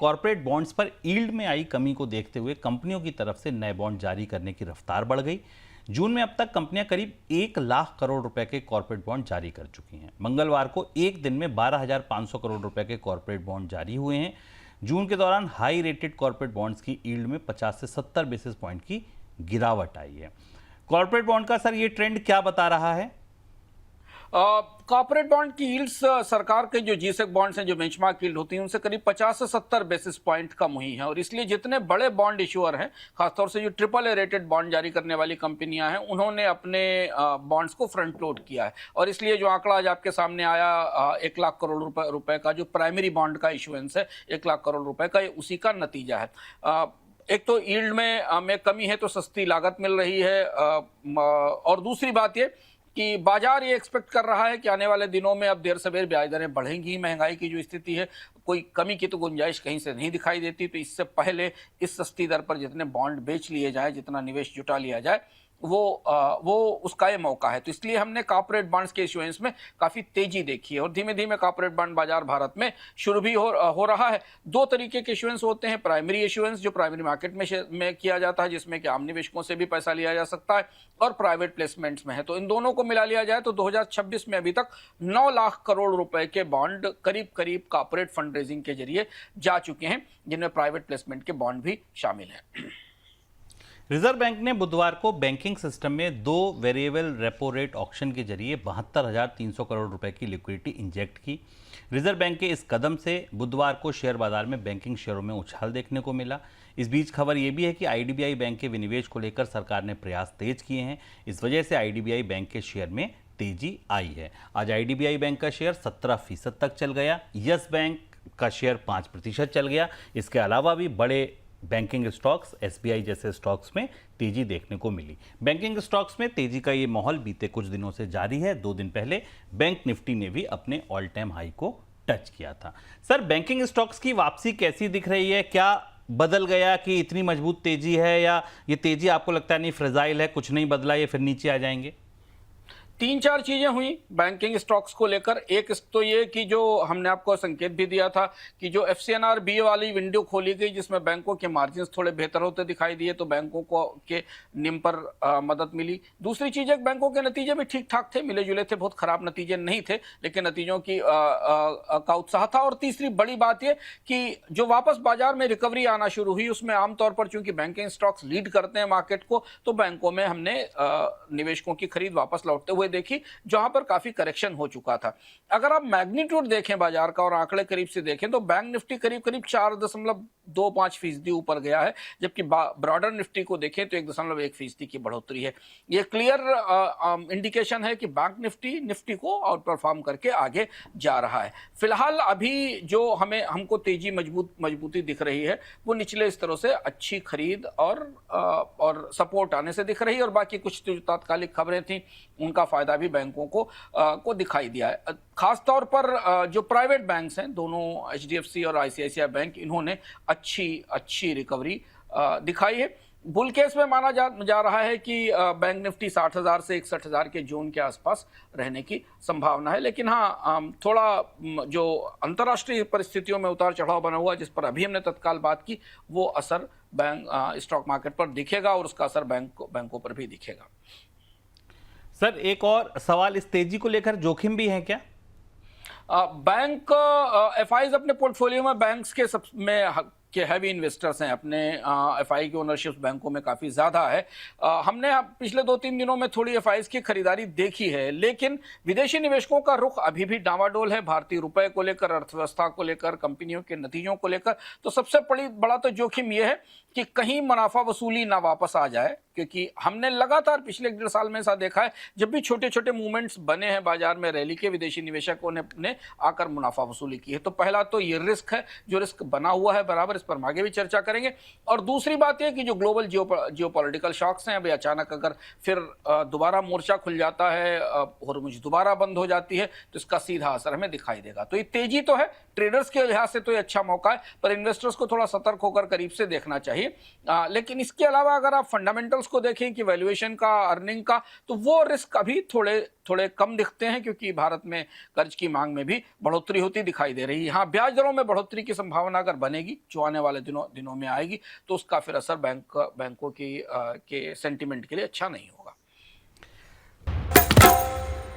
Corporate bonds पर yield में आई कमी को देखते हुए कंपनियों की तरफ से नए बॉन्ड जारी करने की रफ्तार बढ़ गई। जून में अब तक कंपनियां करीब 1 लाख करोड़ रुपए के कॉर्पोरेट बॉन्ड जारी कर चुकी हैं। मंगलवार को एक दिन में 12,500 करोड़ रुपए के कॉर्पोरेट बॉन्ड जारी हुए हैं। जून के दौरान हाई रेटेड कॉर्पोरेट बॉन्ड्स की यील्ड में 50 से 70 बेसिस पॉइंट की गिरावट आई है। कॉर्पोरेट बॉन्ड का सर ये ट्रेंड क्या बता रहा है? कॉर्पोरेट बॉन्ड की यील्ड्स सरकार के जो जीसेक बॉन्ड्स हैं, जो बेंचमार्क यील्ड होती है, उनसे करीब 50 से 70 बेसिस पॉइंट कम हुई हैं। और इसलिए जितने बड़े बॉन्ड इश्यूअर हैं, खासतौर से जो AAA रेटेड बॉन्ड जारी करने वाली कंपनियां हैं, उन्होंने अपने बॉन्ड्स को फ्रंट लोड किया है। और इसलिए जो आंकड़ा आज आपके सामने आया 1 लाख करोड़ रुपए का जो प्राइमरी बॉन्ड का इशुएंस है, 1 लाख करोड़ रुपए का, उसी का नतीजा है। एक तो यील्ड में कमी है, तो सस्ती लागत मिल रही है, और दूसरी बात ये कि बाजार ये एक्सपेक्ट कर रहा है कि आने वाले दिनों में अब देर सवेर ब्याज दरें बढ़ेंगी। महंगाई की जो स्थिति है, कोई कमी की तो गुंजाइश कहीं से नहीं दिखाई देती। तो इससे पहले इस सस्ती दर पर जितने बॉन्ड बेच लिए जाए, जितना निवेश जुटा लिया जाए, वो उसका ये मौका है। तो इसलिए हमने कॉर्पोरेट बॉन्ड्स के इशुएंस में काफ़ी तेजी देखी है, और धीमे धीमे कॉर्पोरेट बॉन्ड बाजार भारत में शुरू भी हो रहा है। दो तरीके के इशुएंस होते हैं। प्राइमरी इशुएंस जो प्राइमरी मार्केट में किया जाता है, जिसमें कि आम निवेशकों से भी पैसा लिया जा सकता है, और प्राइवेट प्लेसमेंट्स में है। तो इन दोनों को मिला लिया जाए तो 2026 में अभी तक 9 लाख करोड़ रुपए के बॉन्ड करीब करीब कॉर्पोरेट फंड रेजिंग के जरिए जा चुके हैं, जिनमें प्राइवेट प्लेसमेंट के बॉन्ड भी शामिल हैं। रिजर्व बैंक ने बुधवार को बैंकिंग सिस्टम में 2 वेरिएबल रेपो रेट ऑक्शन के जरिए 72,300 करोड़ रुपए की लिक्विडिटी इंजेक्ट की। रिजर्व बैंक के इस कदम से बुधवार को शेयर बाजार में बैंकिंग शेयरों में उछाल देखने को मिला। इस बीच खबर यह भी है कि आईडीबीआई बैंक के विनिवेश को लेकर सरकार ने प्रयास तेज किए हैं। इस वजह से आईडीबीआई बैंक के शेयर में तेजी आई है। आज आईडीबीआई बैंक का शेयर 17% तक चल गया। यस बैंक का शेयर 5% चल गया। इसके अलावा भी बड़े बैंकिंग स्टॉक्स, एसबीआई जैसे स्टॉक्स में तेजी देखने को मिली। बैंकिंग स्टॉक्स में तेजी का ये माहौल बीते कुछ दिनों से जारी है। 2 दिन पहले बैंक निफ्टी ने भी अपने ऑल टाइम हाई को टच किया था। सर, बैंकिंग स्टॉक्स की वापसी कैसी दिख रही है? क्या बदल गया कि इतनी मजबूत तेजी है, या ये तेजी आपको लगता है नहीं फ्रेजाइल है, कुछ नहीं बदला, ये फिर नीचे आ जाएंगे? 3-4 चीजें हुई बैंकिंग स्टॉक्स को लेकर। एक तो ये कि जो हमने आपको संकेत भी दिया था कि जो FCNR BA वाली विंडो खोली गई, जिसमें बैंकों के मार्जिन्स थोड़े बेहतर होते दिखाई दिए, तो बैंकों को के निम पर मदद मिली। दूसरी चीज है, बैंकों के नतीजे भी ठीक ठाक थे, मिले जुले थे, बहुत खराब नतीजे नहीं थे, लेकिन नतीजों की का उत्साह था। और तीसरी बड़ी बात यह कि जो वापस बाजार में रिकवरी आना शुरू हुई, उसमें आमतौर पर चूंकि बैंकिंग स्टॉक्स लीड करते हैं मार्केट को, तो बैंकों में हमने निवेशकों की खरीद वापस लौटते हुए देखी, जहां पर काफी करेक्शन हो चुका था। अगर आप मैग्नीट्यूड देखें बाजार का और आंकड़े करीब से देखें, तो बैंक निफ्टी करीब करीब 4.25% ऊपर गया है, जबकि ब्रॉडर निफ्टी को देखें तो 1.1% की बढ़ोतरी है। यह क्लियर इंडिकेशन है कि बैंक निफ्टी को आउट परफॉर्म करके आगे जा रहा है। फिलहाल अभी जो हमको तेजी मजबूती दिख रही है, वो निचले स्तरों से अच्छी खरीद और सपोर्ट आने से दिख रही है, और बाकी कुछ जो तात्कालिक खबरें थी, उनका फायदा भी बैंकों को दिखाई दिया है। खास तौर पर जो प्राइवेट बैंक्स हैं, दोनों HDFC और ICICI बैंक, इन्होंने अच्छी रिकवरी दिखाई है। बुल केस में माना जा रहा है कि बैंक निफ्टी 60,000 से 61,000 के जोन के आसपास रहने की संभावना है। लेकिन हाँ, थोड़ा जो अंतर्राष्ट्रीय परिस्थितियों में उतार चढ़ाव बना हुआ, जिस पर अभी हमने तत्काल बात की, वो असर स्टॉक मार्केट पर दिखेगा, और उसका असर बैंकों पर भी दिखेगा। सर, एक और सवाल, इस तेजी को लेकर जोखिम भी है क्या? बैंक FIs अपने पोर्टफोलियो में बैंक्स के हैवी इन्वेस्टर्स हैं। अपने FI की ओनरशिप बैंकों में काफ़ी ज़्यादा है। हमने पिछले 2-3 दिनों में थोड़ी FIs की खरीदारी देखी है, लेकिन विदेशी निवेशकों का रुख अभी भी डामाडोल है, भारतीय रुपए को लेकर, अर्थव्यवस्था को लेकर, कंपनियों के नतीजों को लेकर। तो सबसे बड़ा तो जोखिम यह है कि कहीं मुनाफा वसूली ना वापस आ जाए, क्योंकि हमने लगातार पिछले 1.5 साल में ऐसा देखा है, जब भी छोटे छोटे मूवमेंट्स बने हैं बाजार में रैली के, विदेशी निवेशकों ने आकर मुनाफा वसूली की है। तो पहला तो ये रिस्क है, जो रिस्क बना हुआ है बराबर, इस पर हम आगे भी चर्चा करेंगे। और दूसरी बात यह कि जो ग्लोबल जियोपॉलिटिकल शॉक्स हैं, अभी अचानक अगर फिर दोबारा मोर्चा खुल जाता है, और मुझे दोबारा बंद हो जाती है, तो इसका सीधा असर हमें दिखाई देगा। तो ये तेजी तो है, ट्रेडर्स के लिहाज से तो ये अच्छा मौका है, पर इन्वेस्टर्स को थोड़ा सतर्क होकर करीब से देखना चाहिए। लेकिन इसके अलावा अगर आप फंडामेंटल्स को देखें कि वैल्यूएशन का, अर्निंग का, तो वो रिस्क अभी थोड़े थोड़े कम दिखते हैं, क्योंकि भारत में कर्ज की मांग में भी बढ़ोतरी होती दिखाई दे रही है। हाँ, ब्याज दरों में बढ़ोतरी की संभावना अगर बनेगी, जो आने वाले दिनों में आएगी, तो उसका फिर असर बैंकों के सेंटिमेंट के लिए अच्छा नहीं होगा।